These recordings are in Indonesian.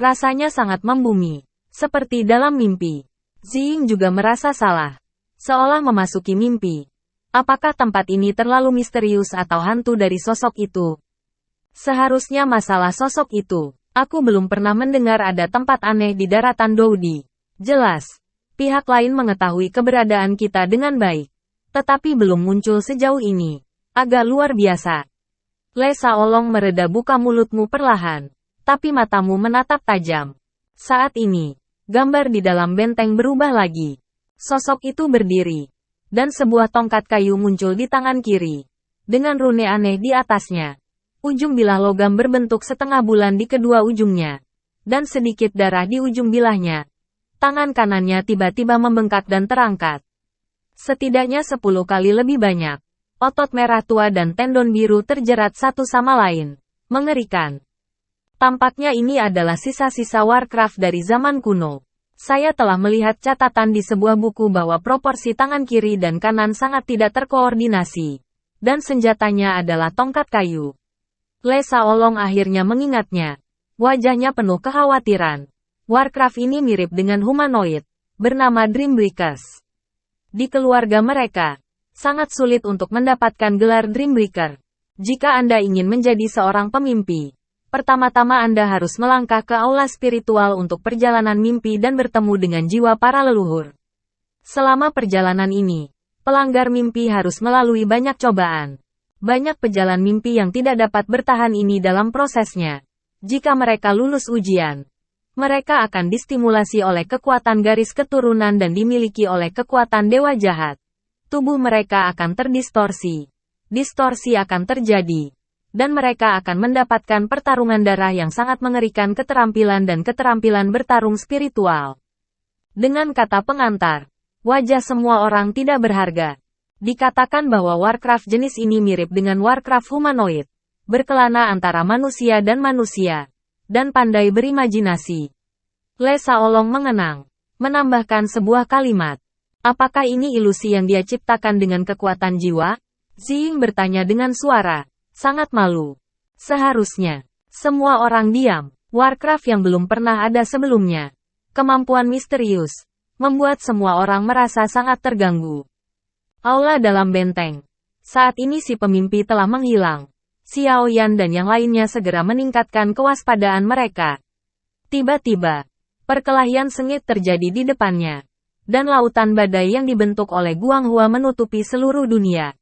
Rasanya sangat membumi. Seperti dalam mimpi. Ziying juga merasa salah. Seolah memasuki mimpi. Apakah tempat ini terlalu misterius atau hantu dari sosok itu? Seharusnya masalah sosok itu. Aku belum pernah mendengar ada tempat aneh di daratan Doudi. Jelas. Pihak lain mengetahui keberadaan kita dengan baik. Tetapi belum muncul sejauh ini. Agak luar biasa. Le Shaolong mereda, buka mulutmu perlahan. Tapi matamu menatap tajam. Saat ini, gambar di dalam benteng berubah lagi. Sosok itu berdiri. Dan sebuah tongkat kayu muncul di tangan kiri. Dengan rune aneh di atasnya. Ujung bilah logam berbentuk setengah bulan di kedua ujungnya. Dan sedikit darah di ujung bilahnya. Tangan kanannya tiba-tiba membengkak dan terangkat. Setidaknya 10 kali lebih banyak. Otot merah tua dan tendon biru terjerat satu sama lain. Mengerikan. Tampaknya ini adalah sisa-sisa Warcraft dari zaman kuno. Saya telah melihat catatan di sebuah buku bahwa proporsi tangan kiri dan kanan sangat tidak terkoordinasi. Dan senjatanya adalah tongkat kayu. Le Shaolong akhirnya mengingatnya. Wajahnya penuh kekhawatiran. Warcraft ini mirip dengan humanoid. Bernama Dreambreakers. Di keluarga mereka, sangat sulit untuk mendapatkan gelar Dreambreaker. Jika Anda ingin menjadi seorang pemimpi, pertama-tama Anda harus melangkah ke aula spiritual untuk perjalanan mimpi dan bertemu dengan jiwa para leluhur. Selama perjalanan ini, pelanggar mimpi harus melalui banyak cobaan. Banyak pejalan mimpi yang tidak dapat bertahan ini dalam prosesnya. Jika mereka lulus ujian, mereka akan distimulasi oleh kekuatan garis keturunan dan dimiliki oleh kekuatan dewa jahat. Tubuh mereka akan terdistorsi. Distorsi akan terjadi. Dan mereka akan mendapatkan pertarungan darah yang sangat mengerikan, keterampilan dan keterampilan bertarung spiritual. Dengan kata pengantar, wajah semua orang tidak berharga. Dikatakan bahwa Warcraft jenis ini mirip dengan Warcraft humanoid. Berkelana antara manusia, dan pandai berimajinasi. Le Shaolong mengenang. Menambahkan sebuah kalimat. Apakah ini ilusi yang dia ciptakan dengan kekuatan jiwa? Ziying bertanya dengan suara sangat malu. Seharusnya semua orang diam. Warcraft yang belum pernah ada sebelumnya. Kemampuan misterius membuat semua orang merasa sangat terganggu. Aula dalam benteng. Saat ini si pemimpi telah menghilang. Xiao Yan dan yang lainnya segera meningkatkan kewaspadaan mereka. Tiba-tiba, perkelahian sengit terjadi di depannya. Dan lautan badai yang dibentuk oleh Guanghua menutupi seluruh dunia.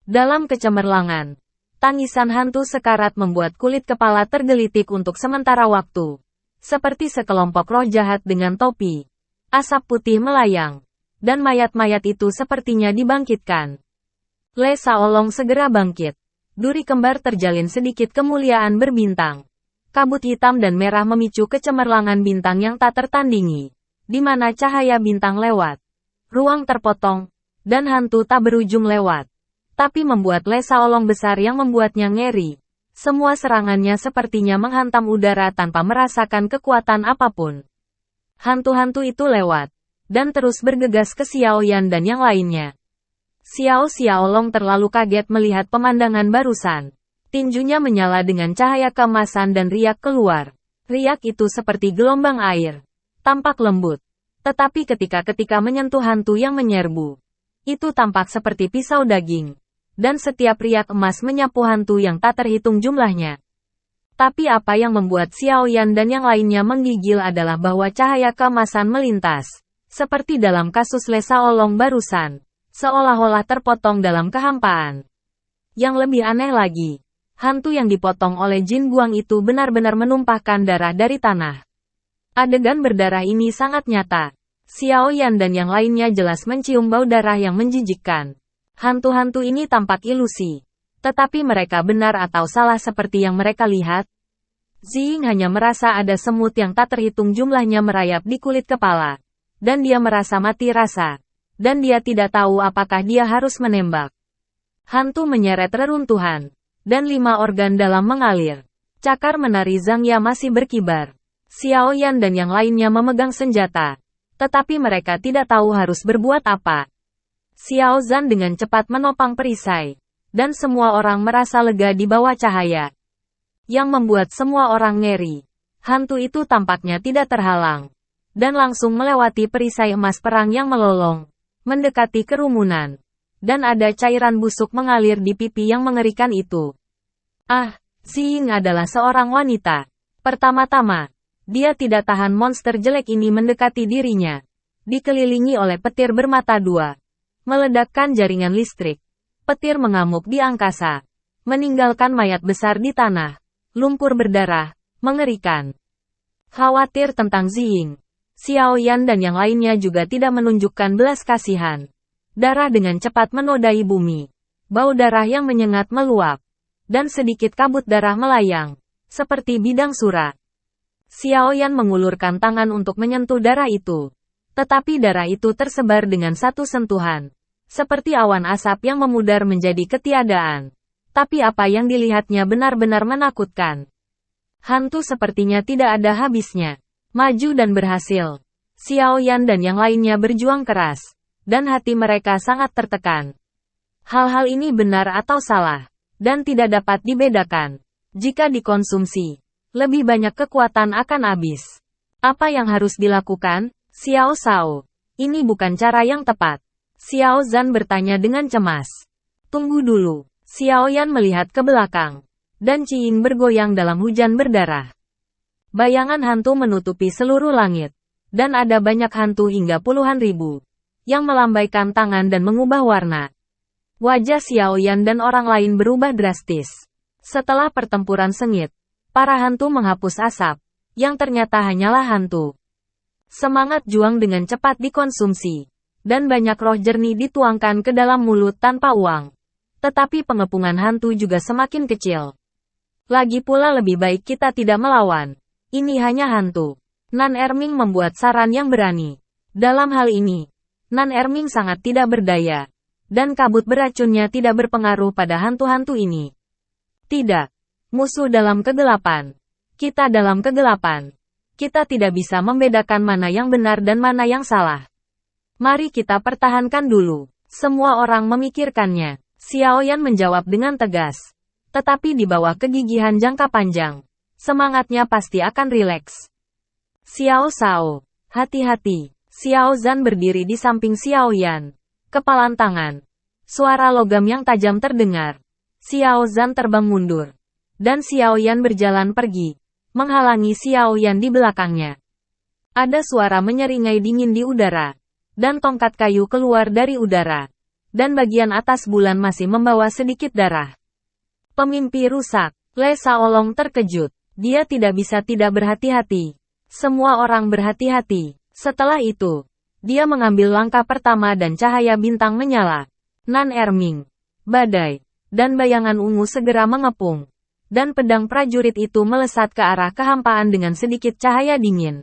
Dalam kecemerlangan, tangisan hantu sekarat membuat kulit kepala tergelitik untuk sementara waktu. Seperti sekelompok roh jahat dengan topi. Asap putih melayang. Dan mayat-mayat itu sepertinya dibangkitkan. Le Shaolong segera bangkit. Duri kembar terjalin sedikit kemuliaan berbintang. Kabut hitam dan merah memicu kecemerlangan bintang yang tak tertandingi. Di mana cahaya bintang lewat. Ruang terpotong. Dan hantu tak berujung lewat. Tapi membuat Le Shaolong besar yang membuatnya ngeri. Semua serangannya sepertinya menghantam udara tanpa merasakan kekuatan apapun. Hantu-hantu itu lewat. Dan terus bergegas ke Xiao Yan dan yang lainnya. Xiaolong terlalu kaget melihat pemandangan barusan. Tinjunya menyala dengan cahaya keemasan dan riak keluar. Riak itu seperti gelombang air. Tampak lembut. Tetapi ketika menyentuh hantu yang menyerbu, itu tampak seperti pisau daging. Dan setiap riak emas menyapu hantu yang tak terhitung jumlahnya. Tapi apa yang membuat Xiao Yan dan yang lainnya menggigil adalah bahwa cahaya keemasan melintas. Seperti dalam kasus Le Shaolong barusan. Seolah-olah terpotong dalam kehampaan. Yang lebih aneh lagi, hantu yang dipotong oleh Jin Guang itu benar-benar menumpahkan darah dari tanah. Adegan berdarah ini sangat nyata. Xiao Yan dan yang lainnya jelas mencium bau darah yang menjijikkan. Hantu-hantu ini tampak ilusi. Tetapi mereka benar atau salah seperti yang mereka lihat? Ziying hanya merasa ada semut yang tak terhitung jumlahnya merayap di kulit kepala. Dan dia merasa mati rasa. Dan dia tidak tahu apakah dia harus menembak. Hantu menyeret reruntuhan. Dan 5 organ dalam mengalir. Cakar menari Zhang Ya masih berkibar. Xiao Yan dan yang lainnya memegang senjata. Tetapi mereka tidak tahu harus berbuat apa. Xiao Zhan dengan cepat menopang perisai. Dan semua orang merasa lega di bawah cahaya. Yang membuat semua orang ngeri. Hantu itu tampaknya tidak terhalang, dan langsung melewati perisai emas perang yang melolong, mendekati kerumunan. Dan ada cairan busuk mengalir di pipi yang mengerikan itu. Ah, Xiying adalah seorang wanita. Pertama-tama, dia tidak tahan monster jelek ini mendekati dirinya. Dikelilingi oleh petir bermata dua. Meledakkan jaringan listrik. Petir mengamuk di angkasa. Meninggalkan mayat besar di tanah. Lumpur berdarah. Mengerikan. Khawatir tentang Xiying, Xiao Yan dan yang lainnya juga tidak menunjukkan belas kasihan. Darah dengan cepat menodai bumi. Bau darah yang menyengat meluap. Dan sedikit kabut darah melayang. Seperti bidang sura. Xiao Yan mengulurkan tangan untuk menyentuh darah itu. Tetapi darah itu tersebar dengan satu sentuhan. Seperti awan asap yang memudar menjadi ketiadaan. Tapi apa yang dilihatnya benar-benar menakutkan. Hantu sepertinya tidak ada habisnya. Maju dan berhasil. Xiao Yan dan yang lainnya berjuang keras. Dan hati mereka sangat tertekan. Hal-hal ini benar atau salah. Dan tidak dapat dibedakan. Jika dikonsumsi, lebih banyak kekuatan akan habis. Apa yang harus dilakukan, Xiao Shao? Ini bukan cara yang tepat. Xiao Zhan bertanya dengan cemas. Tunggu dulu. Xiao Yan melihat ke belakang. Dan Qiying bergoyang dalam hujan berdarah. Bayangan hantu menutupi seluruh langit. Dan ada banyak hantu hingga puluhan ribu. Yang melambaikan tangan dan mengubah warna. Wajah Xiao Yan dan orang lain berubah drastis. Setelah pertempuran sengit, para hantu menghapus asap. Yang ternyata hanyalah hantu. Semangat juang dengan cepat dikonsumsi. Dan banyak roh jernih dituangkan ke dalam mulut tanpa uang. Tetapi pengepungan hantu juga semakin kecil. Lagi pula lebih baik kita tidak melawan. Ini hanya hantu. Nan Erming membuat saran yang berani. Dalam hal ini, Nan Erming sangat tidak berdaya. Dan kabut beracunnya tidak berpengaruh pada hantu-hantu ini. Tidak. Musuh dalam kegelapan. Kita dalam kegelapan. Kita tidak bisa membedakan mana yang benar dan mana yang salah. Mari kita pertahankan dulu. Semua orang memikirkannya. Xiao Yan menjawab dengan tegas. Tetapi di bawah kegigihan jangka panjang, semangatnya pasti akan rileks. Xiao Shao, hati-hati. Xiao Zhan berdiri di samping Xiao Yan. Kepalan tangan. Suara logam yang tajam terdengar. Xiao Zhan terbang mundur. Dan Xiao Yan berjalan pergi. Menghalangi Xiao Yan di belakangnya. Ada suara menyeringai dingin di udara. Dan tongkat kayu keluar dari udara. Dan bagian atas bulan masih membawa sedikit darah. Pemimpi rusak. Le Shaolong terkejut. Dia tidak bisa tidak berhati-hati. Semua orang berhati-hati. Setelah itu, dia mengambil langkah pertama dan cahaya bintang menyala. Nan Erming, badai, dan bayangan ungu segera mengepung. Dan pedang prajurit itu melesat ke arah kehampaan dengan sedikit cahaya dingin.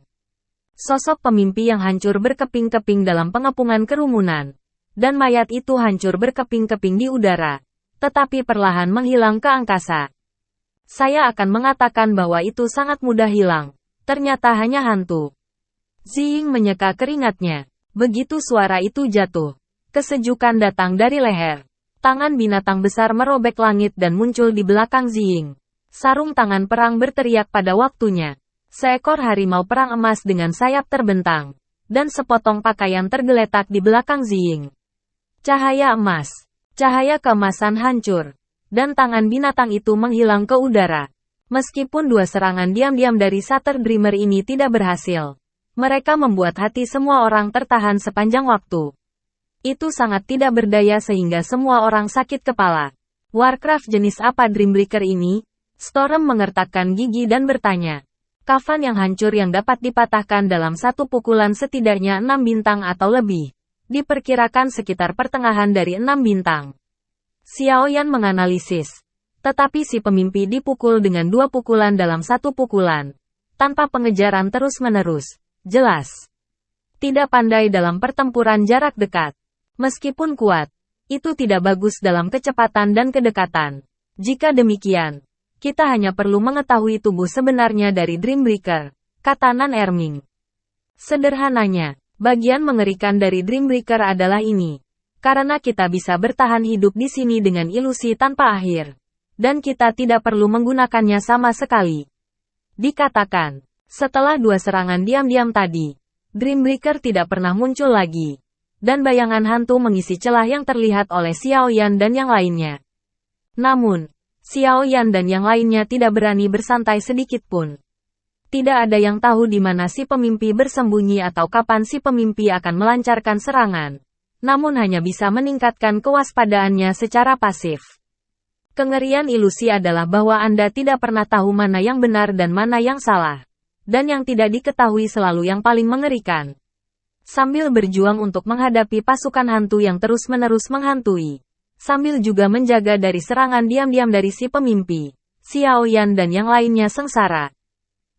Sosok pemimpi yang hancur berkeping-keping dalam pengepungan kerumunan. Dan mayat itu hancur berkeping-keping di udara. Tetapi perlahan menghilang ke angkasa. Saya akan mengatakan bahwa itu sangat mudah hilang. Ternyata hanya hantu. Xiying menyeka keringatnya. Begitu suara itu jatuh. Kesejukan datang dari leher. Tangan binatang besar merobek langit dan muncul di belakang Xiying. Sarung tangan perang berteriak pada waktunya. Seekor harimau perang emas dengan sayap terbentang. Dan sepotong pakaian tergeletak di belakang Xiying. Cahaya emas. Cahaya keemasan hancur. Dan tangan binatang itu menghilang ke udara. Meskipun dua serangan diam-diam dari Shattered Dreamer ini tidak berhasil. Mereka membuat hati semua orang tertahan sepanjang waktu. Itu sangat tidak berdaya sehingga semua orang sakit kepala. Warcraft jenis apa Dreambreaker ini? Storm mengertakkan gigi dan bertanya. Kafan yang hancur yang dapat dipatahkan dalam satu pukulan setidaknya 6 bintang atau lebih. Diperkirakan sekitar pertengahan dari 6 bintang. Xiao Yan menganalisis. Tetapi si pemimpi dipukul dengan 2 pukulan dalam 1 pukulan. Tanpa pengejaran terus-menerus. Jelas. Tidak pandai dalam pertempuran jarak dekat. Meskipun kuat, itu tidak bagus dalam kecepatan dan kedekatan. Jika demikian, kita hanya perlu mengetahui tubuh sebenarnya dari Dreambreaker, kata Nan Erming. Sederhananya, bagian mengerikan dari Dreambreaker adalah ini. Karena kita bisa bertahan hidup di sini dengan ilusi tanpa akhir. Dan kita tidak perlu menggunakannya sama sekali. Dikatakan. Setelah 2 serangan diam-diam tadi, Dreambreaker tidak pernah muncul lagi. Dan bayangan hantu mengisi celah yang terlihat oleh Xiao Yan dan yang lainnya. Namun, Xiao Yan dan yang lainnya tidak berani bersantai sedikit pun. Tidak ada yang tahu di mana si pemimpi bersembunyi atau kapan si pemimpi akan melancarkan serangan. Namun hanya bisa meningkatkan kewaspadaannya secara pasif. Kengerian ilusi adalah bahwa Anda tidak pernah tahu mana yang benar dan mana yang salah. Dan yang tidak diketahui selalu yang paling mengerikan. Sambil berjuang untuk menghadapi pasukan hantu yang terus-menerus menghantui. Sambil juga menjaga dari serangan diam-diam dari si pemimpi, Xiao Yan dan yang lainnya sengsara.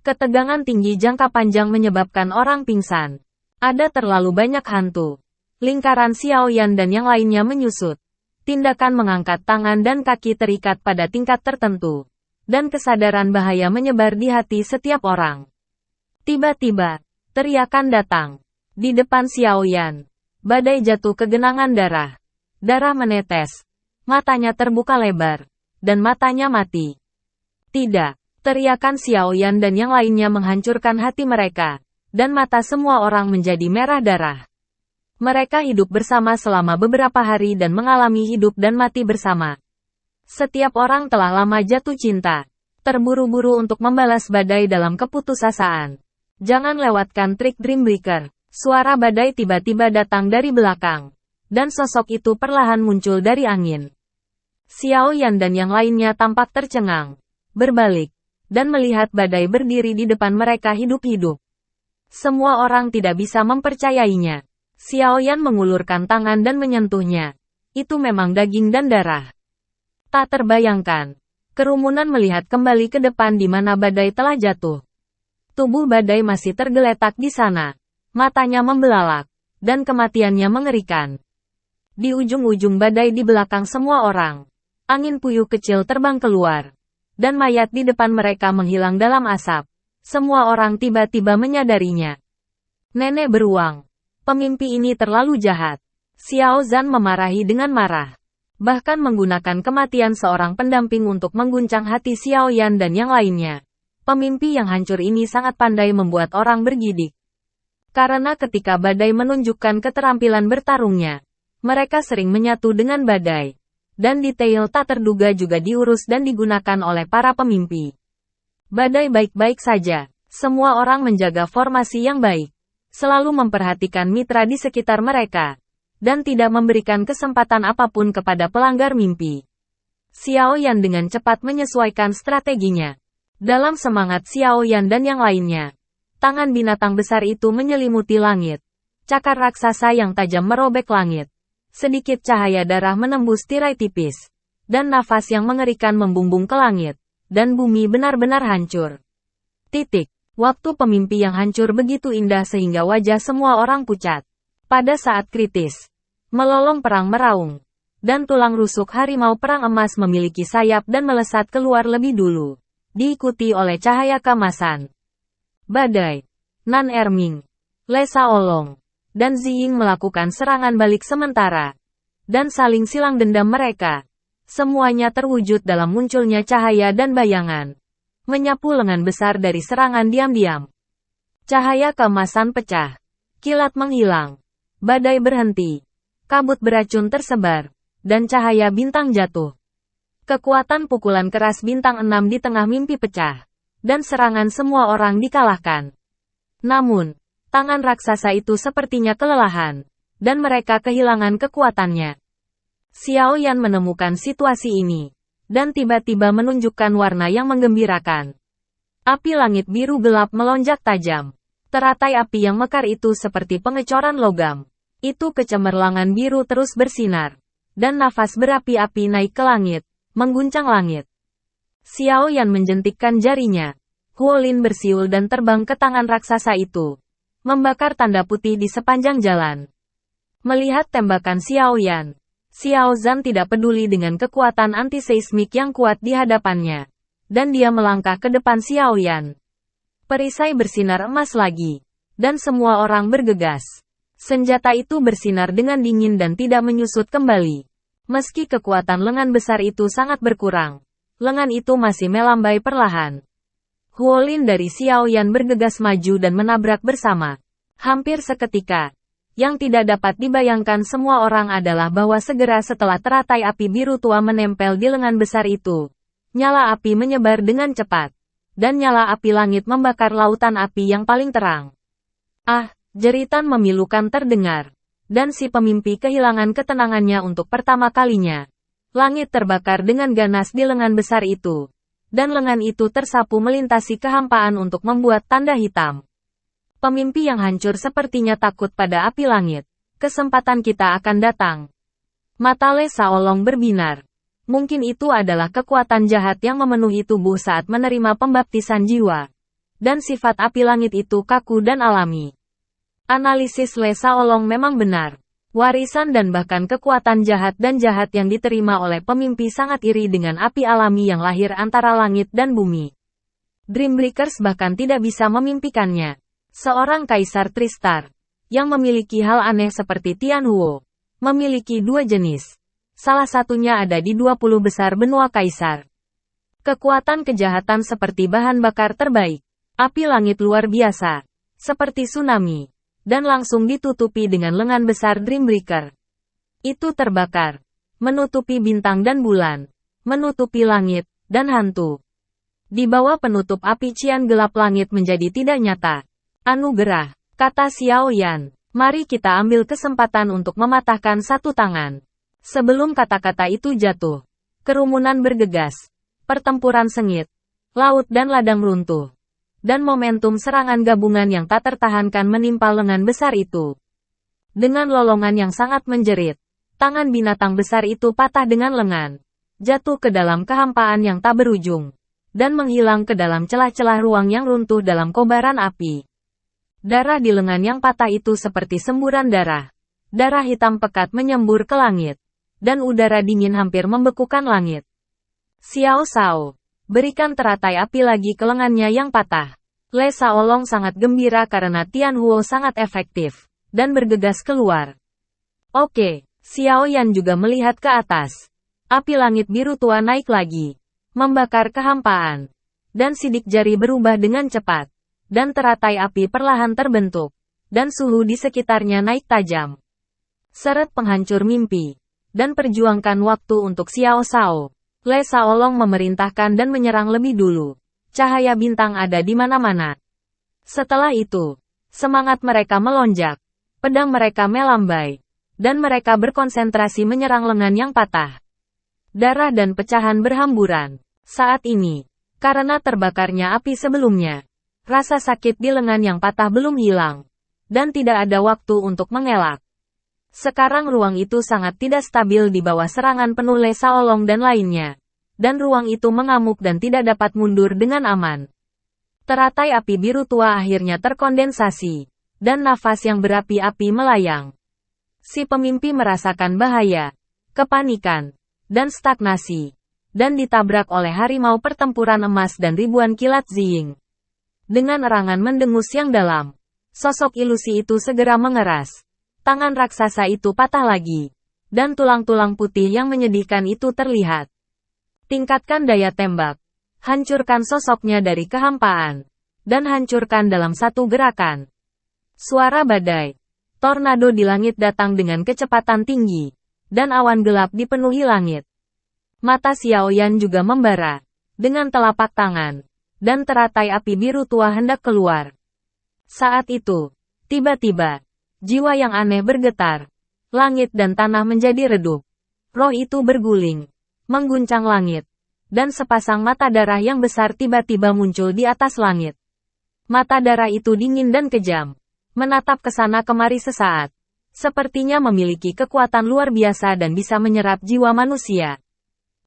Ketegangan tinggi jangka panjang menyebabkan orang pingsan. Ada terlalu banyak hantu. Lingkaran Xiao Yan dan yang lainnya menyusut. Tindakan mengangkat tangan dan kaki terikat pada tingkat tertentu. Dan kesadaran bahaya menyebar di hati setiap orang. Tiba-tiba, teriakan datang. Di depan Xiao Yan, badai jatuh ke genangan darah. Darah menetes. Matanya terbuka lebar. Dan matanya mati. Tidak. Teriakan Xiao Yan dan yang lainnya menghancurkan hati mereka. Dan mata semua orang menjadi merah darah. Mereka hidup bersama selama beberapa hari dan mengalami hidup dan mati bersama. Setiap orang telah lama jatuh cinta. Terburu-buru untuk membalas badai dalam keputusasaan. Jangan lewatkan trik Dreambreaker. Suara badai tiba-tiba datang dari belakang. Dan sosok itu perlahan muncul dari angin. Xiao Yan dan yang lainnya tampak tercengang. Berbalik. Dan melihat badai berdiri di depan mereka hidup-hidup. Semua orang tidak bisa mempercayainya. Xiao Yan mengulurkan tangan dan menyentuhnya. Itu memang daging dan darah. Tak terbayangkan. Kerumunan melihat kembali ke depan di mana badai telah jatuh. Tubuh badai masih tergeletak di sana. Matanya membelalak, dan kematiannya mengerikan. Di ujung-ujung badai di belakang semua orang, angin puyuh kecil terbang keluar, dan mayat di depan mereka menghilang dalam asap. Semua orang tiba-tiba menyadarinya. Nenek beruang. Pemimpi ini terlalu jahat. Xiao Zhan memarahi dengan marah. Bahkan menggunakan kematian seorang pendamping untuk mengguncang hati Xiao Yan dan yang lainnya. Pemimpi yang hancur ini sangat pandai membuat orang bergidik. Karena ketika badai menunjukkan keterampilan bertarungnya, mereka sering menyatu dengan badai. Dan detail tak terduga juga diurus dan digunakan oleh para pemimpi. Badai baik-baik saja. Semua orang menjaga formasi yang baik. Selalu memperhatikan mitra di sekitar mereka. Dan tidak memberikan kesempatan apapun kepada pelanggar mimpi. Xiao Yan dengan cepat menyesuaikan strateginya. Dalam semangat Xiao Yan dan yang lainnya. Tangan binatang besar itu menyelimuti langit. Cakar raksasa yang tajam merobek langit. Sedikit cahaya darah menembus tirai tipis. Dan nafas yang mengerikan membumbung ke langit. Dan bumi benar-benar hancur. Titik. Waktu pemimpi yang hancur begitu indah sehingga wajah semua orang pucat. Pada saat kritis. Melolong perang meraung. Dan tulang rusuk harimau perang emas memiliki sayap dan melesat keluar lebih dulu. Diikuti oleh cahaya keemasan. Badai, Nan Erming, Lesa Olong, dan Ziying melakukan serangan balik sementara. Dan saling silang dendam mereka. Semuanya terwujud dalam munculnya cahaya dan bayangan. Menyapu lengan besar dari serangan diam-diam. Cahaya keemasan pecah. Kilat menghilang. Badai berhenti. Kabut beracun tersebar. Dan cahaya bintang jatuh. Kekuatan pukulan keras bintang 6 di tengah mimpi pecah. Dan serangan semua orang dikalahkan. Namun, tangan raksasa itu sepertinya kelelahan. Dan mereka kehilangan kekuatannya. Xiao Yan menemukan situasi ini. Dan tiba-tiba menunjukkan warna yang menggembirakan. Api langit biru gelap melonjak tajam. Teratai api yang mekar itu seperti pengecoran logam. Itu kecemerlangan biru terus bersinar. Dan nafas berapi-api naik ke langit. Mengguncang langit. Xiao Yan menjentikkan jarinya. Huolin bersiul dan terbang ke tangan raksasa itu. Membakar tanda putih di sepanjang jalan. Melihat tembakan Xiao Yan. Xiao Zhan tidak peduli dengan kekuatan anti-seismik yang kuat di hadapannya. Dan dia melangkah ke depan Xiao Yan. Perisai bersinar emas lagi. Dan semua orang bergegas. Senjata itu bersinar dengan dingin dan tidak menyusut kembali. Meski kekuatan lengan besar itu sangat berkurang. Lengan itu masih melambai perlahan. Huolin dari Xiao Yan bergegas maju dan menabrak bersama. Hampir seketika. Yang tidak dapat dibayangkan semua orang adalah bahwa segera setelah teratai api biru tua menempel di lengan besar itu, nyala api menyebar dengan cepat. Dan nyala api langit membakar lautan api yang paling terang. Ah, jeritan memilukan terdengar. Dan si pemimpi kehilangan ketenangannya untuk pertama kalinya. Langit terbakar dengan ganas di lengan besar itu. Dan lengan itu tersapu melintasi kehampaan untuk membuat tanda hitam. Pemimpi yang hancur sepertinya takut pada api langit. Kesempatan kita akan datang. Mata Le Shaolong berbinar. Mungkin itu adalah kekuatan jahat yang memenuhi tubuh saat menerima pembaptisan jiwa. Dan sifat api langit itu kaku dan alami. Analisis Le Shaolong memang benar. Warisan dan bahkan kekuatan jahat yang diterima oleh pemimpi sangat iri dengan api alami yang lahir antara langit dan bumi. Dreambreakers bahkan tidak bisa memimpikannya. Seorang kaisar Tristar, yang memiliki hal aneh seperti Tianhuo, memiliki dua jenis. Salah satunya ada di 20 besar benua kaisar. Kekuatan kejahatan seperti bahan bakar terbaik, api langit luar biasa, seperti tsunami, dan langsung ditutupi dengan lengan besar Dreambreaker. Itu terbakar, menutupi bintang dan bulan, menutupi langit, dan hantu. Di bawah penutup api cian gelap langit menjadi tidak nyata. Anugerah, kata Xiao Yan. Mari kita ambil kesempatan untuk mematahkan satu tangan. Sebelum kata-kata itu jatuh, kerumunan bergegas. Pertempuran sengit, laut dan ladang runtuh. Dan momentum serangan gabungan yang tak tertahankan menimpa lengan besar itu. Dengan lolongan yang sangat menjerit, tangan binatang besar itu patah dengan lengan. Jatuh ke dalam kehampaan yang tak berujung. Dan menghilang ke dalam celah-celah ruang yang runtuh dalam kobaran api. Darah di lengan yang patah itu seperti semburan darah. Darah hitam pekat menyembur ke langit. Dan udara dingin hampir membekukan langit. Xiao Shao, berikan teratai api lagi ke lengannya yang patah. Le Shaolong sangat gembira karena Tianhuo sangat efektif. Dan bergegas keluar. Oke, Xiao Yan juga melihat ke atas. Api langit biru tua naik lagi. Membakar kehampaan. Dan sidik jari berubah dengan cepat. Dan teratai api perlahan terbentuk. Dan suhu di sekitarnya naik tajam. Seret penghancur mimpi. Dan perjuangkan waktu untuk Xiao Shao. Le Shaolong memerintahkan dan menyerang lebih dulu. Cahaya bintang ada di mana-mana. Setelah itu, semangat mereka melonjak. Pedang mereka melambai. Dan mereka berkonsentrasi menyerang lengan yang patah. Darah dan pecahan berhamburan. Saat ini, karena terbakarnya api sebelumnya, rasa sakit di lengan yang patah belum hilang. Dan tidak ada waktu untuk mengelak. Sekarang ruang itu sangat tidak stabil di bawah serangan penuh Le Shaolong dan lainnya. Dan ruang itu mengamuk dan tidak dapat mundur dengan aman. Teratai api biru tua akhirnya terkondensasi. Dan nafas yang berapi-api melayang. Si pemimpi merasakan bahaya, kepanikan, dan stagnasi. Dan ditabrak oleh harimau pertempuran emas dan ribuan kilat Ziying. Dengan erangan mendengus yang dalam, sosok ilusi itu segera mengeras. Tangan raksasa itu patah lagi. Dan tulang-tulang putih yang menyedihkan itu terlihat. Tingkatkan daya tembak. Hancurkan sosoknya dari kehampaan. Dan hancurkan dalam satu gerakan. Suara badai. Tornado di langit datang dengan kecepatan tinggi. Dan awan gelap dipenuhi langit. Mata Xiao Yan juga membara. Dengan telapak tangan. Dan teratai api biru tua hendak keluar. Saat itu, tiba-tiba, jiwa yang aneh bergetar. Langit dan tanah menjadi redup. Roh itu berguling, mengguncang langit. Dan sepasang mata darah yang besar tiba-tiba muncul di atas langit. Mata darah itu dingin dan kejam. Menatap ke sana kemari sesaat. Sepertinya memiliki kekuatan luar biasa dan bisa menyerap jiwa manusia.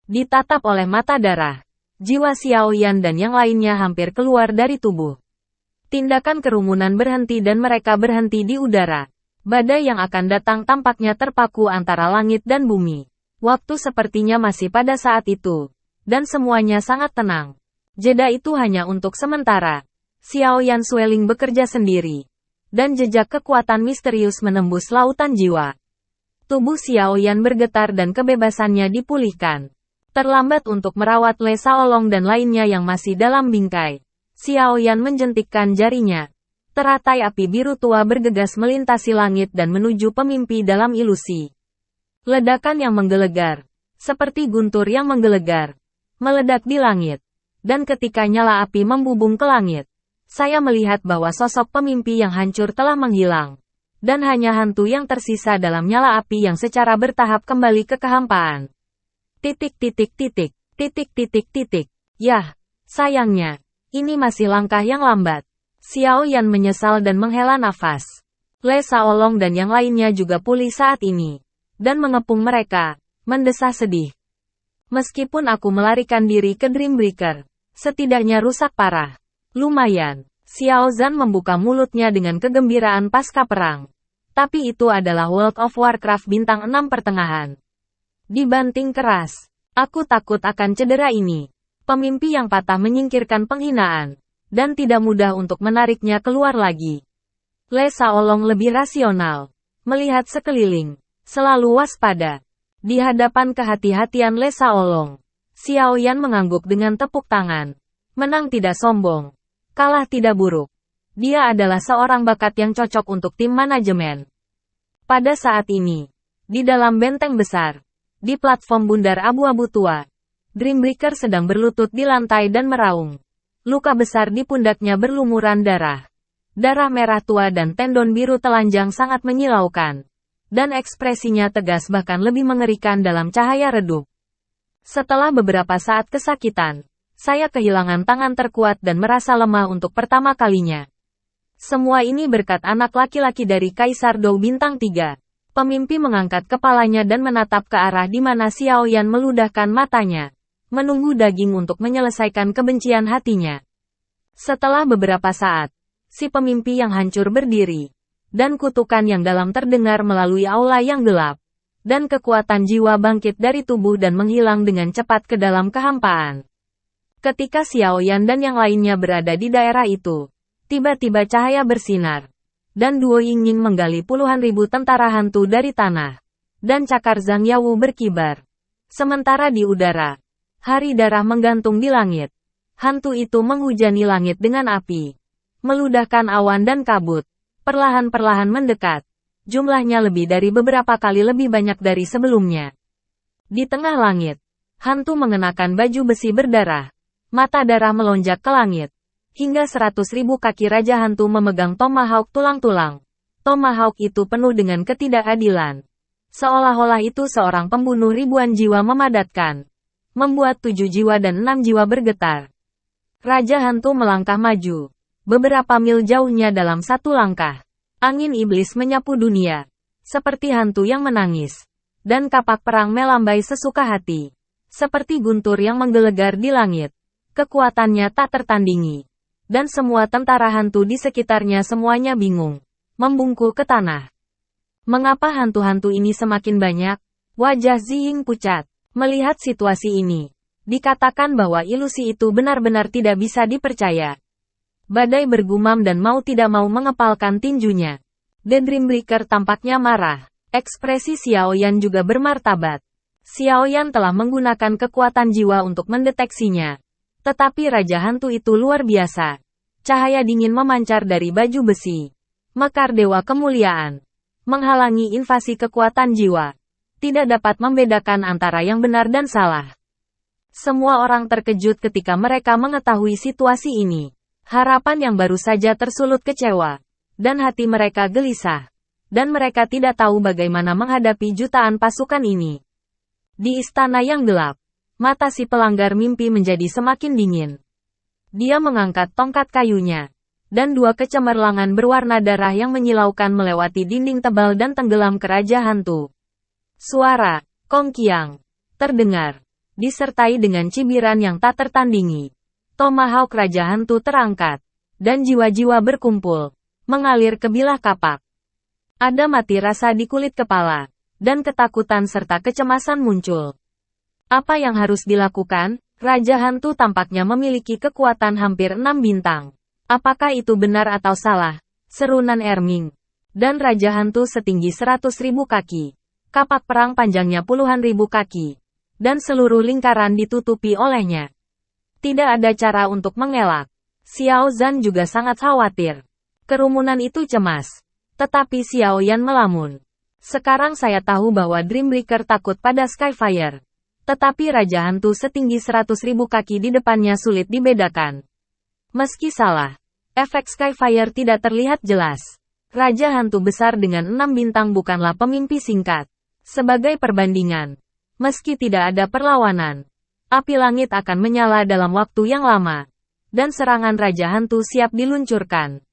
Ditatap oleh mata darah. Jiwa Xiao Yan dan yang lainnya hampir keluar dari tubuh. Tindakan kerumunan berhenti dan mereka berhenti di udara. Badai yang akan datang tampaknya terpaku antara langit dan bumi. Waktu sepertinya masih pada saat itu. Dan semuanya sangat tenang. Jeda itu hanya untuk sementara. Xiao Yan Sueling bekerja sendiri. Dan jejak kekuatan misterius menembus lautan jiwa. Tubuh Xiao Yan bergetar dan kebebasannya dipulihkan. Terlambat untuk merawat Le Shaolong dan lainnya yang masih dalam bingkai. Xiao Yan menjentikkan jarinya. Teratai api biru tua bergegas melintasi langit dan menuju pemimpi dalam ilusi. Ledakan yang menggelegar, seperti guntur yang menggelegar, meledak di langit. Dan ketika nyala api membubung ke langit, saya melihat bahwa sosok pemimpi yang hancur telah menghilang. Dan hanya hantu yang tersisa dalam nyala api yang secara bertahap kembali ke kehampaan. Yah, sayangnya, ini masih langkah yang lambat. Xiao Yan menyesal dan menghela nafas. Le Shaolong dan yang lainnya juga pulih saat ini. Dan mengepung mereka, mendesah sedih. Meskipun aku melarikan diri ke Dreambreaker, setidaknya rusak parah. Lumayan, Xiao Zhan membuka mulutnya dengan kegembiraan pasca perang. Tapi itu adalah World of Warcraft bintang 6 pertengahan. Dibanting keras, aku takut akan cedera ini. Pemimpi yang patah menyingkirkan penghinaan, dan tidak mudah untuk menariknya keluar lagi. Le Shaolong lebih rasional, melihat sekeliling, selalu waspada. Di hadapan kehati-hatian Le Shaolong, Xiao Yan mengangguk dengan tepuk tangan. Menang tidak sombong, kalah tidak buruk. Dia adalah seorang bakat yang cocok untuk tim manajemen. Pada saat ini, di dalam benteng besar, di platform bundar abu-abu tua, Dreambreaker sedang berlutut di lantai dan meraung. Luka besar di pundaknya berlumuran darah. Darah merah tua dan tendon biru telanjang sangat menyilaukan. Dan ekspresinya tegas bahkan lebih mengerikan dalam cahaya redup. Setelah beberapa saat kesakitan, saya kehilangan tangan terkuat dan merasa lemah untuk pertama kalinya. Semua ini berkat anak laki-laki dari Kaisar Dou Bintang 3. Pemimpi mengangkat kepalanya dan menatap ke arah di mana Xiao Yan meludahkan matanya. Menunggu daging untuk menyelesaikan kebencian hatinya. Setelah beberapa saat, si pemimpi yang hancur berdiri. Dan kutukan yang dalam terdengar melalui aula yang gelap. Dan kekuatan jiwa bangkit dari tubuh dan menghilang dengan cepat ke dalam kehampaan. Ketika Xiao Yan dan yang lainnya berada di daerah itu, tiba-tiba cahaya bersinar. Dan Duo Yingying menggali puluhan ribu tentara hantu dari tanah. Dan cakar Zhang Yawu berkibar. Sementara di udara, hari darah menggantung di langit. Hantu itu menghujani langit dengan api. Meludahkan awan dan kabut. Perlahan-perlahan mendekat. Jumlahnya lebih dari beberapa kali lebih banyak dari sebelumnya. Di tengah langit, hantu mengenakan baju besi berdarah. Mata darah melonjak ke langit. Hingga 100.000 kaki Raja Hantu memegang tomahawk tulang-tulang. Tomahawk itu penuh dengan ketidakadilan. Seolah-olah itu seorang pembunuh ribuan jiwa memadatkan. Membuat 7 jiwa dan 6 jiwa bergetar. Raja Hantu melangkah maju. Beberapa mil jauhnya dalam satu langkah. Angin iblis menyapu dunia. Seperti hantu yang menangis. Dan kapak perang melambai sesuka hati. Seperti guntur yang menggelegar di langit. Kekuatannya tak tertandingi. Dan semua tentara hantu di sekitarnya semuanya bingung. Membungkuk ke tanah. Mengapa hantu-hantu ini semakin banyak? Wajah Ziying pucat. Melihat situasi ini, dikatakan bahwa ilusi itu benar-benar tidak bisa dipercaya. Badai bergumam dan mau tidak mau mengepalkan tinjunya. The Dreambreaker tampaknya marah. Ekspresi Xiao Yan juga bermartabat. Xiao Yan telah menggunakan kekuatan jiwa untuk mendeteksinya. Tetapi Raja Hantu itu luar biasa. Cahaya dingin memancar dari baju besi. Mekar Dewa Kemuliaan. Menghalangi invasi kekuatan jiwa. Tidak dapat membedakan antara yang benar dan salah. Semua orang terkejut ketika mereka mengetahui situasi ini. Harapan yang baru saja tersulut kecewa. Dan hati mereka gelisah. Dan mereka tidak tahu bagaimana menghadapi jutaan pasukan ini. Di istana yang gelap, mata si pelanggar mimpi menjadi semakin dingin. Dia mengangkat tongkat kayunya. Dan 2 kecemerlangan berwarna darah yang menyilaukan melewati dinding tebal dan tenggelam ke Raja Hantu. Suara Kong Qiang terdengar, disertai dengan cibiran yang tak tertandingi. Tomahawk Raja Hantu terangkat, dan jiwa-jiwa berkumpul, mengalir ke bilah kapak. Ada mati rasa di kulit kepala, dan ketakutan serta kecemasan muncul. Apa yang harus dilakukan? Raja Hantu tampaknya memiliki kekuatan hampir 6 bintang. Apakah itu benar atau salah? Serunan Erming. Dan Raja Hantu setinggi 100.000 kaki. Kapak perang panjangnya puluhan ribu kaki. Dan seluruh lingkaran ditutupi olehnya. Tidak ada cara untuk mengelak. Xiao Zhan juga sangat khawatir. Kerumunan itu cemas. Tetapi Xiao Yan melamun. Sekarang saya tahu bahwa Dreambreaker takut pada Skyfire. Tetapi Raja Hantu setinggi 100.000 kaki di depannya sulit dibedakan. Meski salah, efek Skyfire tidak terlihat jelas. Raja Hantu besar dengan 6 bintang bukanlah pemimpi singkat. Sebagai perbandingan, meski tidak ada perlawanan, api langit akan menyala dalam waktu yang lama. Dan serangan Raja Hantu siap diluncurkan.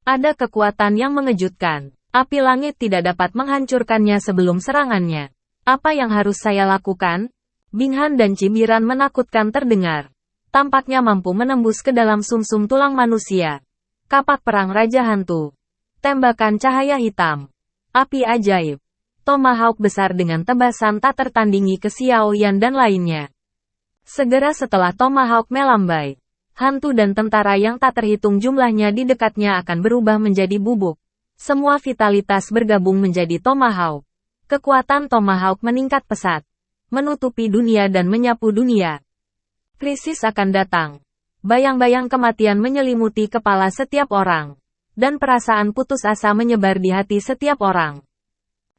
Ada kekuatan yang mengejutkan. Api langit tidak dapat menghancurkannya sebelum serangannya. Apa yang harus saya lakukan? Binghan dan cibiran menakutkan terdengar. Tampaknya mampu menembus ke dalam sumsum tulang manusia. Kapak perang Raja Hantu. Tembakan cahaya hitam. Api ajaib. Tomahawk besar dengan tebasan tak tertandingi ke Xiao Yan dan lainnya. Segera setelah Tomahawk melambai, hantu dan tentara yang tak terhitung jumlahnya di dekatnya akan berubah menjadi bubuk. Semua vitalitas bergabung menjadi Tomahawk. Kekuatan Tomahawk meningkat pesat, menutupi dunia dan menyapu dunia. Krisis akan datang. Bayang-bayang kematian menyelimuti kepala setiap orang. Dan perasaan putus asa menyebar di hati setiap orang.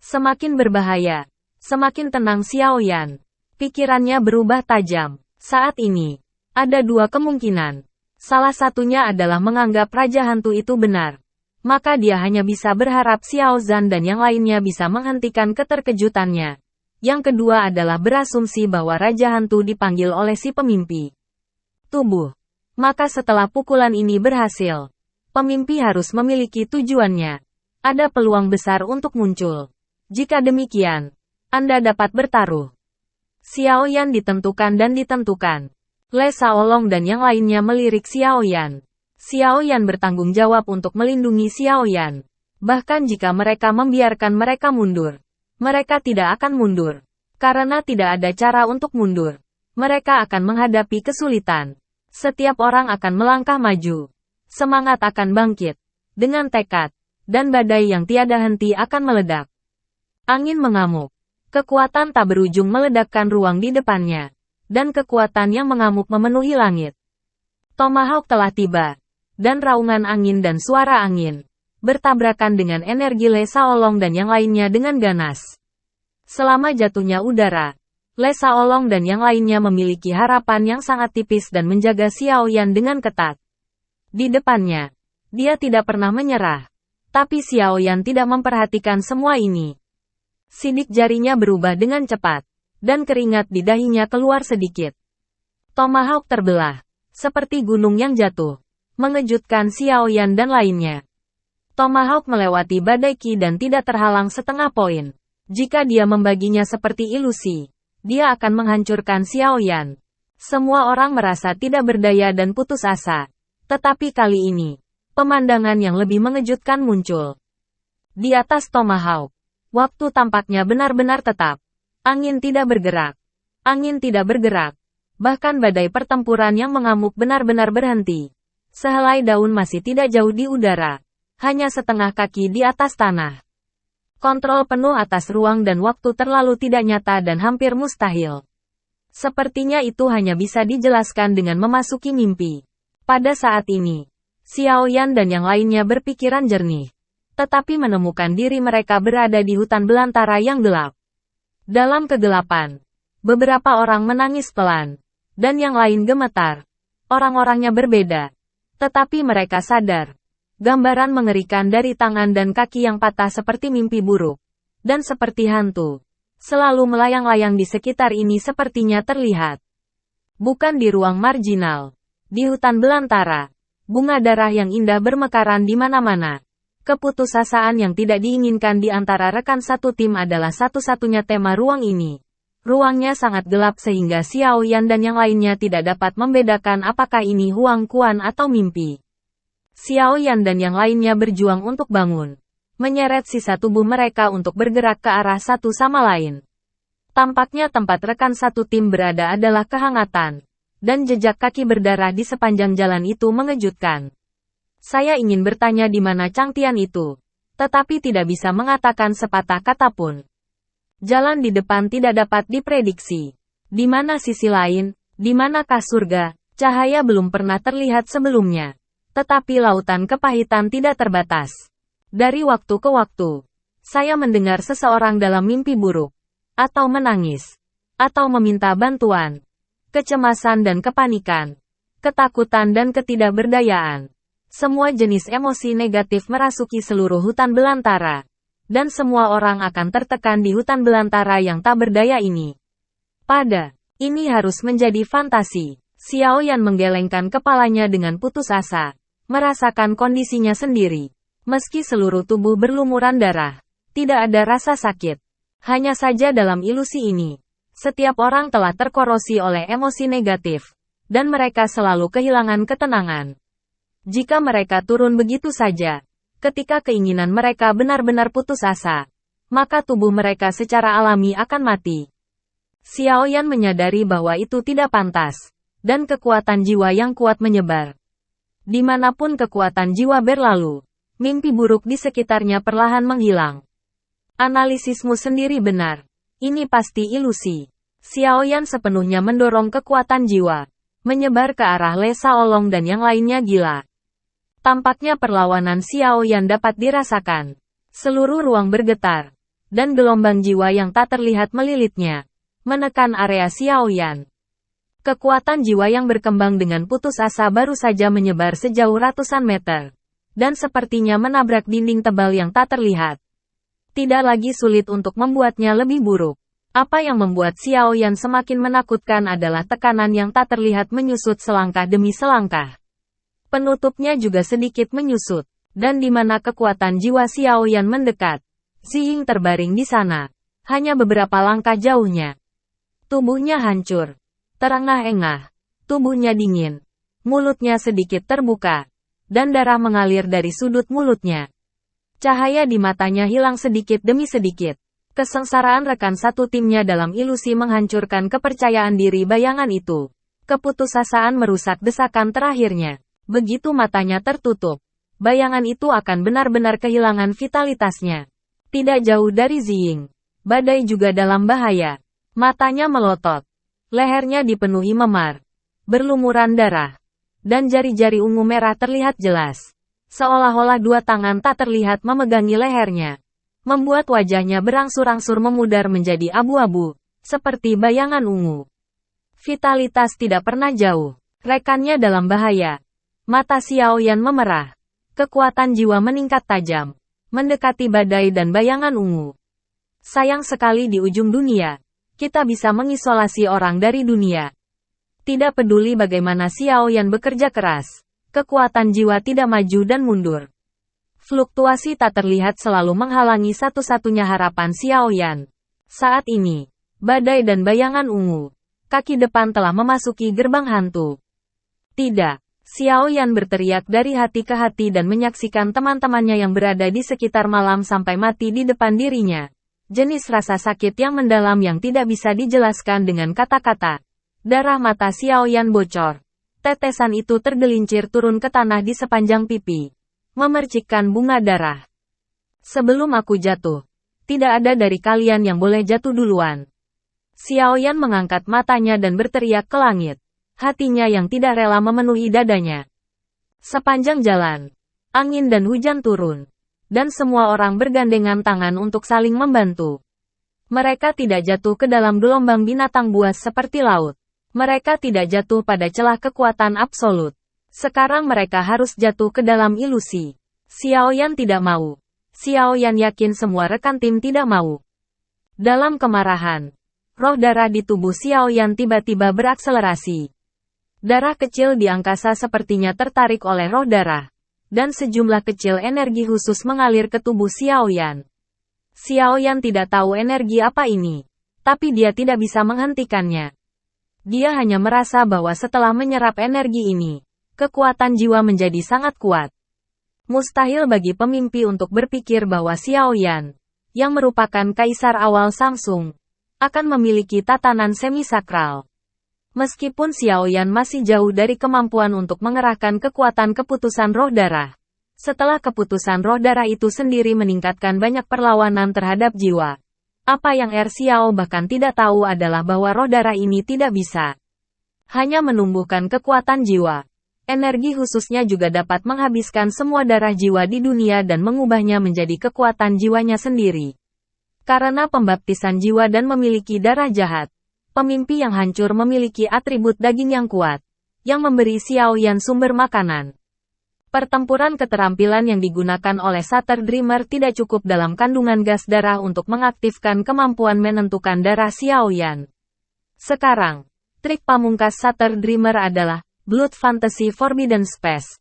Semakin berbahaya, semakin tenang Xiao Yan. Pikirannya berubah tajam. Saat ini, ada dua kemungkinan. Salah satunya adalah menganggap Raja Hantu itu benar. Maka dia hanya bisa berharap Xiao Zhan dan yang lainnya bisa menghentikan keterkejutannya. Yang kedua adalah berasumsi bahwa Raja Hantu dipanggil oleh si pemimpi tubuh. Maka setelah pukulan ini berhasil, pemimpi harus memiliki tujuannya. Ada peluang besar untuk muncul. Jika demikian, Anda dapat bertaruh. Xiao Yan ditentukan dan ditentukan. Le Shaolong dan yang lainnya melirik Xiao Yan. Xiao Yan bertanggung jawab untuk melindungi Xiao Yan. Bahkan jika mereka membiarkan mereka mundur, mereka tidak akan mundur. Karena tidak ada cara untuk mundur. Mereka akan menghadapi kesulitan. Setiap orang akan melangkah maju. Semangat akan bangkit. Dengan tekad. Dan badai yang tiada henti akan meledak. Angin mengamuk. Kekuatan tak berujung meledakkan ruang di depannya. Dan kekuatan yang mengamuk memenuhi langit. Tomahawk telah tiba. Dan raungan angin dan suara angin bertabrakan dengan energi Le Shaolong dan yang lainnya dengan ganas. Selama jatuhnya udara, Le Shaolong dan yang lainnya memiliki harapan yang sangat tipis dan menjaga Xiao Yan dengan ketat. Di depannya, dia tidak pernah menyerah. Tapi Xiao Yan tidak memperhatikan semua ini. Sidik jarinya berubah dengan cepat. Dan keringat di dahinya keluar sedikit. Tomahawk terbelah. Seperti gunung yang jatuh. Mengejutkan Xiao Yan dan lainnya. Tomahawk melewati badai Qi dan tidak terhalang setengah poin. Jika dia membaginya seperti ilusi, dia akan menghancurkan Xiao Yan. Semua orang merasa tidak berdaya dan putus asa. Tetapi kali ini, pemandangan yang lebih mengejutkan muncul. Di atas Tomahawk, waktu tampaknya benar-benar tetap. Angin tidak bergerak. Angin tidak bergerak. Bahkan badai pertempuran yang mengamuk benar-benar berhenti. Sehelai daun masih tidak jauh di udara. Hanya setengah kaki di atas tanah. Kontrol penuh atas ruang dan waktu terlalu tidak nyata dan hampir mustahil. Sepertinya itu hanya bisa dijelaskan dengan memasuki mimpi. Pada saat ini, Xiao Yan dan yang lainnya berpikiran jernih. Tetapi menemukan diri mereka berada di hutan belantara yang gelap. Dalam kegelapan, beberapa orang menangis pelan, dan yang lain gemetar. Orang-orangnya berbeda, tetapi mereka sadar. Gambaran mengerikan dari tangan dan kaki yang patah seperti mimpi buruk, dan seperti hantu, selalu melayang-layang di sekitar ini sepertinya terlihat. Bukan di ruang marginal, di hutan belantara, bunga darah yang indah bermekaran di mana-mana. Keputusasaan yang tidak diinginkan di antara rekan satu tim adalah satu-satunya tema ruang ini. Ruangnya sangat gelap sehingga Xiao Yan dan yang lainnya tidak dapat membedakan apakah ini Huang Quan atau mimpi. Xiao Yan dan yang lainnya berjuang untuk bangun. Menyeret sisa tubuh mereka untuk bergerak ke arah satu sama lain. Tampaknya tempat rekan satu tim berada adalah kehangatan. Dan jejak kaki berdarah di sepanjang jalan itu mengejutkan. Saya ingin bertanya di mana Changtian itu, tetapi tidak bisa mengatakan sepatah kata pun. Jalan di depan tidak dapat diprediksi. Di mana sisi lain, di manakah surga? Cahaya belum pernah terlihat sebelumnya. Tetapi lautan kepahitan tidak terbatas. Dari waktu ke waktu, saya mendengar seseorang dalam mimpi buruk, atau menangis, atau meminta bantuan. Kecemasan dan kepanikan, ketakutan dan ketidakberdayaan. Semua jenis emosi negatif merasuki seluruh hutan belantara. Dan semua orang akan tertekan di hutan belantara yang tak berdaya ini. Ini harus menjadi fantasi. Xiao Yan menggelengkan kepalanya dengan putus asa. Merasakan kondisinya sendiri. Meski seluruh tubuh berlumuran darah, tidak ada rasa sakit. Hanya saja dalam ilusi ini, setiap orang telah terkorosi oleh emosi negatif. Dan mereka selalu kehilangan ketenangan. Jika mereka turun begitu saja, ketika keinginan mereka benar-benar putus asa, maka tubuh mereka secara alami akan mati. Xiao Yan menyadari bahwa itu tidak pantas, dan kekuatan jiwa yang kuat menyebar. Dimanapun kekuatan jiwa berlalu, mimpi buruk di sekitarnya perlahan menghilang. Analisismu sendiri benar. Ini pasti ilusi. Xiao Yan sepenuhnya mendorong kekuatan jiwa, menyebar ke arah Le Shaolong dan yang lainnya gila. Tampaknya perlawanan Xiao Yan dapat dirasakan. Seluruh ruang bergetar, dan gelombang jiwa yang tak terlihat melilitnya, menekan area Xiao Yan. Kekuatan jiwa yang berkembang dengan putus asa baru saja menyebar sejauh ratusan meter, dan sepertinya menabrak dinding tebal yang tak terlihat. Tidak lagi sulit untuk membuatnya lebih buruk. Apa yang membuat Xiao Yan semakin menakutkan adalah tekanan yang tak terlihat menyusut selangkah demi selangkah. Penutupnya juga sedikit menyusut, dan di mana kekuatan jiwa Xiao Yan mendekat, Ziying terbaring di sana, hanya beberapa langkah jauhnya. Tubuhnya hancur, terengah-engah, tubuhnya dingin, mulutnya sedikit terbuka, dan darah mengalir dari sudut mulutnya. Cahaya di matanya hilang sedikit demi sedikit. Kesengsaraan rekan satu timnya dalam ilusi menghancurkan kepercayaan diri bayangan itu. Keputusasaan merusak desakan terakhirnya. Begitu matanya tertutup, bayangan itu akan benar-benar kehilangan vitalitasnya. Tidak jauh dari Ziying, badai juga dalam bahaya. Matanya melotot, lehernya dipenuhi memar, berlumuran darah, dan jari-jari ungu merah terlihat jelas. Seolah-olah dua tangan tak terlihat memegangi lehernya, membuat wajahnya berangsur-angsur memudar menjadi abu-abu, seperti bayangan ungu. Vitalitas tidak pernah jauh, rekannya dalam bahaya. Mata Xiao Yan memerah. Kekuatan jiwa meningkat tajam, mendekati badai dan bayangan ungu. Sayang sekali di ujung dunia, kita bisa mengisolasi orang dari dunia. Tidak peduli bagaimana Xiao Yan bekerja keras, kekuatan jiwa tidak maju dan mundur. Fluktuasi tak terlihat selalu menghalangi satu-satunya harapan Xiao Yan. Saat ini, badai dan bayangan ungu, kaki depan telah memasuki gerbang hantu. Tidak. Xiao Yan berteriak dari hati ke hati dan menyaksikan teman-temannya yang berada di sekitar malam sampai mati di depan dirinya. Jenis rasa sakit yang mendalam yang tidak bisa dijelaskan dengan kata-kata. Darah mata Xiao Yan bocor. Tetesan itu tergelincir turun ke tanah di sepanjang pipi, memercikkan bunga darah. Sebelum aku jatuh, tidak ada dari kalian yang boleh jatuh duluan. Xiao Yan mengangkat matanya dan berteriak ke langit. Hatinya yang tidak rela memenuhi dadanya. Sepanjang jalan, angin dan hujan turun, dan semua orang bergandengan tangan untuk saling membantu. Mereka tidak jatuh ke dalam gelombang binatang buas seperti laut. Mereka tidak jatuh pada celah kekuatan absolut. Sekarang mereka harus jatuh ke dalam ilusi. Xiao Yan tidak mau. Xiao Yan yakin semua rekan tim tidak mau. Dalam kemarahan, roh darah di tubuh Xiao Yan tiba-tiba berakselerasi. Darah kecil di angkasa sepertinya tertarik oleh roh darah, dan sejumlah kecil energi khusus mengalir ke tubuh Xiao Yan. Xiao Yan tidak tahu energi apa ini, tapi dia tidak bisa menghentikannya. Dia hanya merasa bahwa setelah menyerap energi ini, kekuatan jiwa menjadi sangat kuat. Mustahil bagi pemimpi untuk berpikir bahwa Xiao Yan, yang merupakan kaisar awal Samsung, akan memiliki tatanan semi-sakral. Meskipun Xiao Yan masih jauh dari kemampuan untuk mengerahkan kekuatan keputusan roh darah. Setelah keputusan roh darah itu sendiri meningkatkan banyak perlawanan terhadap jiwa. Apa yang Xiao bahkan tidak tahu adalah bahwa roh darah ini tidak bisa hanya menumbuhkan kekuatan jiwa. Energi khususnya juga dapat menghabiskan semua darah jiwa di dunia dan mengubahnya menjadi kekuatan jiwanya sendiri. Karena pembaptisan jiwa dan memiliki darah jahat, pemimpi yang hancur memiliki atribut daging yang kuat, yang memberi Xiaoyan sumber makanan. Pertempuran keterampilan yang digunakan oleh Shattered Dreamer tidak cukup dalam kandungan gas darah untuk mengaktifkan kemampuan menentukan darah Xiaoyan. Sekarang, trik pamungkas Shattered Dreamer adalah Blood Fantasy Forbidden Space.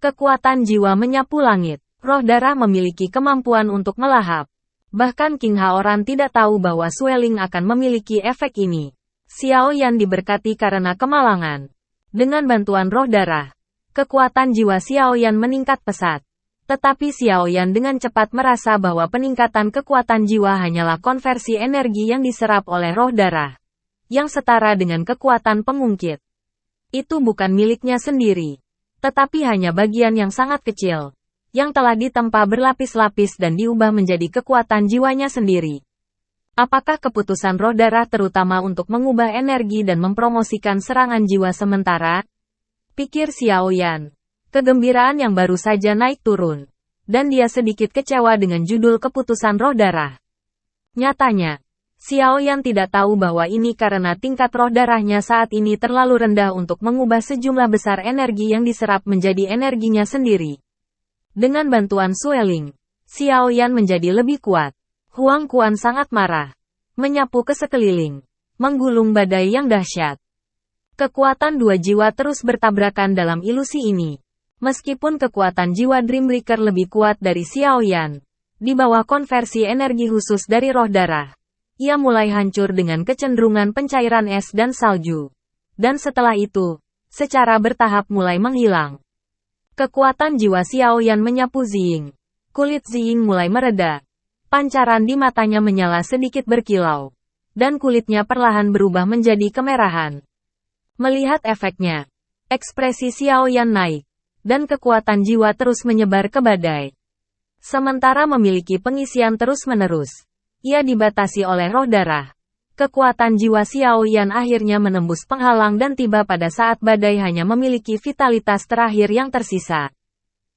Kekuatan jiwa menyapu langit. Roh darah memiliki kemampuan untuk melahap. Bahkan King Haoran tidak tahu bahwa Swelling akan memiliki efek ini. Xiaoyan diberkati karena kemalangan. Dengan bantuan roh darah, kekuatan jiwa Xiaoyan meningkat pesat. Tetapi Xiaoyan dengan cepat merasa bahwa peningkatan kekuatan jiwa hanyalah konversi energi yang diserap oleh roh darah, yang setara dengan kekuatan pengungkit. Itu bukan miliknya sendiri, tetapi hanya bagian yang sangat kecil, yang telah ditempa berlapis-lapis dan diubah menjadi kekuatan jiwanya sendiri. Apakah keputusan roh darah terutama untuk mengubah energi dan mempromosikan serangan jiwa sementara? Pikir Xiaoyan. Kegembiraan yang baru saja naik turun. Dan dia sedikit kecewa dengan judul keputusan roh darah. Nyatanya, Xiaoyan tidak tahu bahwa ini karena tingkat roh darahnya saat ini terlalu rendah untuk mengubah sejumlah besar energi yang diserap menjadi energinya sendiri. Dengan bantuan Swelling, Xiaoyan menjadi lebih kuat. Huang Quan sangat marah. Menyapu ke sekeliling. Menggulung badai yang dahsyat. Kekuatan dua jiwa terus bertabrakan dalam ilusi ini. Meskipun kekuatan jiwa Dreambreaker lebih kuat dari Xiaoyan, di bawah konversi energi khusus dari roh darah, ia mulai hancur dengan kecenderungan pencairan es dan salju. Dan setelah itu, secara bertahap mulai menghilang. Kekuatan jiwa Xiaoyan menyapu Ziying. Kulit Ziying mulai mereda. Pancaran di matanya menyala sedikit berkilau. Dan kulitnya perlahan berubah menjadi kemerahan. Melihat efeknya, ekspresi Xiaoyan naik, dan kekuatan jiwa terus menyebar ke badai. Sementara memiliki pengisian terus-menerus, ia dibatasi oleh roh darah. Kekuatan jiwa Xiaoyan akhirnya menembus penghalang dan tiba pada saat badai hanya memiliki vitalitas terakhir yang tersisa.